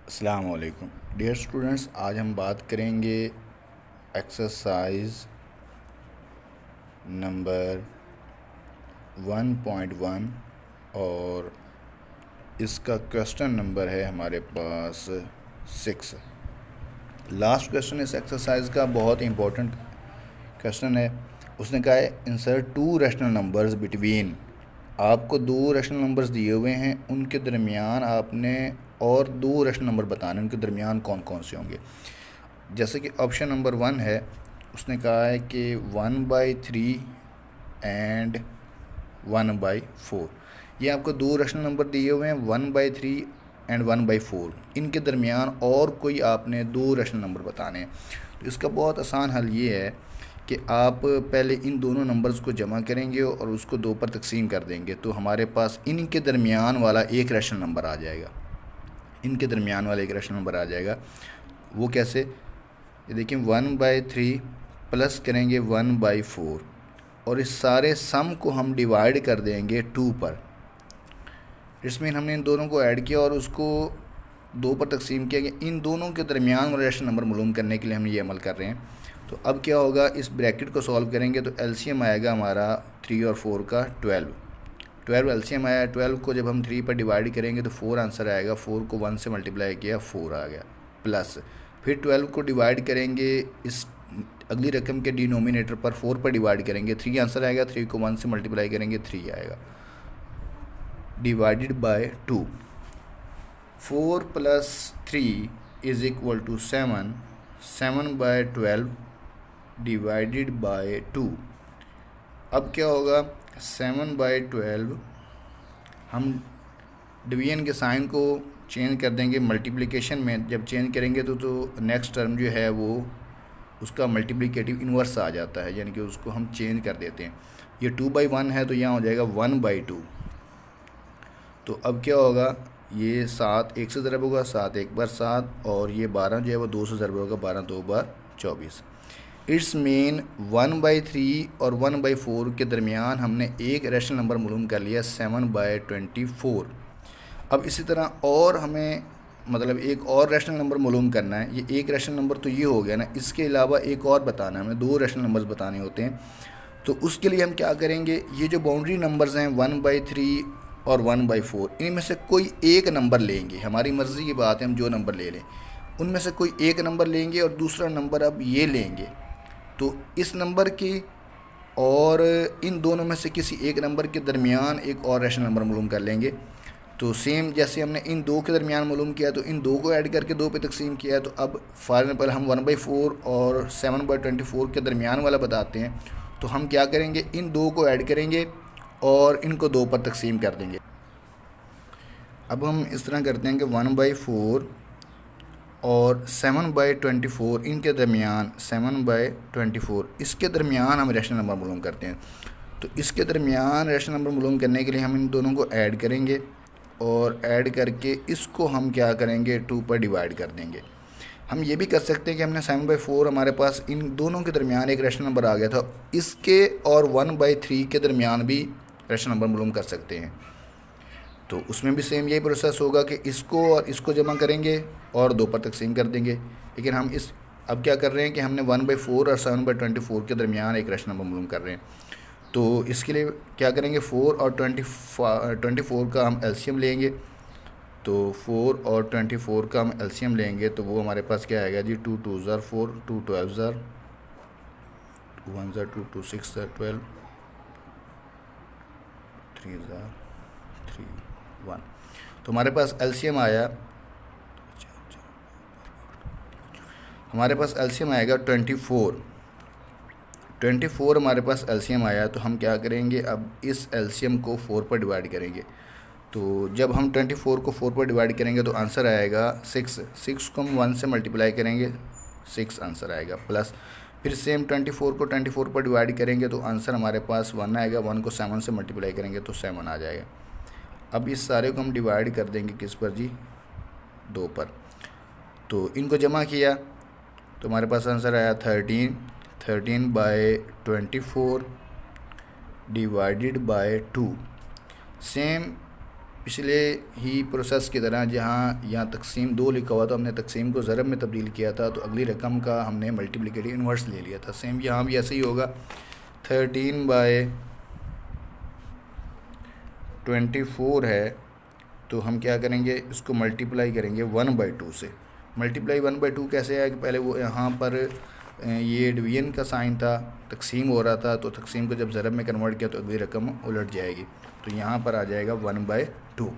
अस्सलाम वालेकुम dear students. आज हम बात करेंगे एक्सरसाइज नंबर 1.1 और इसका क्वेश्चन नंबर है हमारे पास 6। लास्ट क्वेश्चन इस एक्सरसाइज का बहुत इंपॉर्टेंट क्वेश्चन है। उसने कहा है insert to rational numbers between. आपको दो रैशनल नंबर्स दिए हुए हैं, उनके दरमियान आपने और दो रैशनल नंबर बताने, उनके दरमियान कौन कौन से होंगे। जैसे कि ऑप्शन नंबर 1 है, उसने कहा है कि 1/3 एंड 1/4। ये आपको दो रैशनल नंबर दिए हुए हैं 1/3 एंड 1/4, इनके दरमियान और कोई आपने दो रैशनल नंबर बताने हैं। तो इसका बहुत आसान हल ये है कि आप पहले इन दोनों नंबर्स को जमा करेंगे और उसको दो पर तकसीम कर देंगे, तो हमारे पास इनके दरमियान वाला एक रैशनल नंबर आ जाएगा। इनके दरमियान वाला एक रैशनल नंबर आ जाएगा। वो कैसे, ये देखिए 1/3 प्लस करेंगे 1/4 और इस सारे सम को हम डिवाइड कर देंगे 2 पर। इसमें हमने इन दोनों को ऐड किया और उसको दो पर तकसीम किया कि इन दोनों के दरमियान वाला रैशनल नंबर मालूम करने के लिए हम ये अमल कर रहे हैं। तो अब क्या होगा, इस ब्रैकेट को सॉल्व करेंगे तो एलसीएम आएगा हमारा 3 और 4 का 12 एलसीएम आया। 12 को जब हम 3 पर डिवाइड करेंगे तो 4 आंसर आएगा। 4 को 1 से मल्टीप्लाई किया 4 आ गया, प्लस फिर 12 को डिवाइड करेंगे इस अगली रकम के डिनोमिनेटर पर, 4 पर डिवाइड करेंगे 3 आंसर आएगा। 3 को 1 से मल्टीप्लाई करेंगे 3 आएगा, divided by 2। 4 plus 3 is equal to 7। 7/12 divided by 2। अब क्या होगा, 7/12 हम डिवीजन के साइन को चेंज कर देंगे मल्टीप्लिकेशन में। जब चेंज करेंगे तो नेक्स्ट टर्म जो है वो उसका मल्टीप्लिकेटिव इन्वर्स आ जाता है, यानी कि उसको हम चेंज कर देते हैं। ये 2/1 है तो यहाँ हो जाएगा 1/2। तो अब क्या होगा, ये 7 1 से ज़रब होगा, 7 1 बार 7, और ये 12 जो है वो 2 से ज़रब होगा, 12 2 बार 24। इट्स मीन 1/3 और 1/4 के दरमियान हमने एक रैशनल नंबर मालूम कर लिया 7/24। अब इसी तरह और हमें मतलब एक और रैशनल नंबर मालूम करना है। ये एक रैशनल नंबर तो ये हो गया ना, इसके अलावा एक और बताना है हमें, दो रैशनल नंबर्स बताने होते हैं। तो उसके लिए हम क्या करेंगे, ये जो बाउंड्री नंबर्स हैं 1/3 और 1/4, इनमें से कोई एक नंबर लेंगे। हमारी मर्ज़ी की बात है, हम जो नंबर ले लें उनमें से कोई एक नंबर लेंगे और दूसरा नंबर अब ये लेंगे। तो इस नंबर की और इन दोनों में से किसी एक नंबर के दरमियान एक और रैशनल नंबर मालूम कर लेंगे। तो सेम जैसे हमने इन दो के दरमियान मालूम किया तो इन दो को ऐड करके दो पे तकसीम किया। तो अब फॉर एग्जाम्पल हम 1/4 और 7/24 के दरमियान वाला बताते हैं, तो हम क्या करेंगे, इन दो को ऐड करेंगे और इनको दो पर तकसीम कर देंगे। अब हम इस तरह करते हैं कि 1/4 और 7/24 इनके दरमियान 7/24 इसके दरमियान हम रैशनल नंबर मालूम करते हैं। तो इसके दरमियान रैशनल नंबर मालूम करने के लिए हम इन दोनों को ऐड करेंगे और ऐड करके इसको हम क्या करेंगे 2 पर डिवाइड कर देंगे। हम ये भी कर सकते हैं कि हमने 7/4 हमारे पास इन दोनों के दरमियान एक रैशनल नंबर आ गया था, इसके और 1/3 के दरमियान भी रैशनल नंबर मालूम कर सकते हैं। तो उसमें भी सेम यही प्रोसेस होगा कि इसको और इसको जमा करेंगे और दो पर तकसीम कर देंगे। लेकिन हम इस अब क्या कर रहे हैं कि हमने 1/4 और 7/24 के दरमियान एक रैशनल नंबर मालूम कर रहे हैं। तो इसके लिए क्या करेंगे, 4 और 24 का हम एलसीएम लेंगे। तो 4 और 24 का हम एलसीएम लेंगे तो वो हमारे पास क्या आएगा जी, 2 2 ज़ार 4, 2 12 ज़ार 2 1 ज़ार 2 2 6 ज़ार 12, 3 ज़ार 3 1। तो हमारे पास एलसीएम आया, हमारे पास एलसीएम आएगा 24 हमारे पास एलसीएम आया। तो हम क्या करेंगे, अब इस एलसीएम को 4 पर डिवाइड करेंगे। तो जब हम 24 को 4 पर डिवाइड करेंगे तो आंसर आएगा 6 को हम 1 से मल्टीप्लाई करेंगे 6 आंसर आएगा, प्लस फिर सेम 24 को 24 पर डिवाइड करेंगे तो आंसर हमारे पास 1 आएगा। 1 को 7 से मल्टीप्लाई करेंगे तो 7 आ जाएगा। अब इस सारे को हम डिवाइड कर देंगे किस पर जी, 2 पर। तो इनको जमा किया तो हमारे पास आंसर आया 13/24 डिवाइडेड बाय 2। सेम पिछले ही प्रोसेस की तरह जहाँ यहाँ तकसीम 2 लिखा हुआ था, हमने तकसीम को ज़रब में तब्दील किया था, तो अगली रकम का हमने मल्टीप्लिकेटिव इन्वर्स ले लिया था। सेम यहाँ भी ऐसे ही होगा। 13/24 है, तो हम क्या करेंगे, इसको मल्टीप्लाई करेंगे 1/2 से। मल्टीप्लाई 1/2 कैसे है कि पहले वो यहाँ पर ये डिवीजन का साइन था, तकसीम हो रहा था, तो तकसीम को जब ज़रब में कन्वर्ट किया तो अगली रकम उलट जाएगी, तो यहाँ पर आ जाएगा 1/2।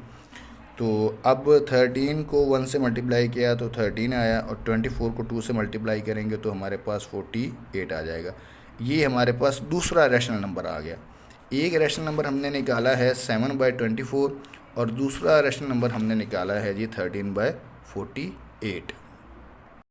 तो अब 13 को 1 से मल्टीप्लाई किया तो 13 आया, और 24 को 2 से मल्टीप्लाई करेंगे तो हमारे पास 48 आ जाएगा। ये हमारे पास दूसरा रैशनल नंबर आ गया। एक रैशनल नंबर हमने निकाला है 7/24 और दूसरा रैशनल नंबर हमने निकाला है जी 13/48।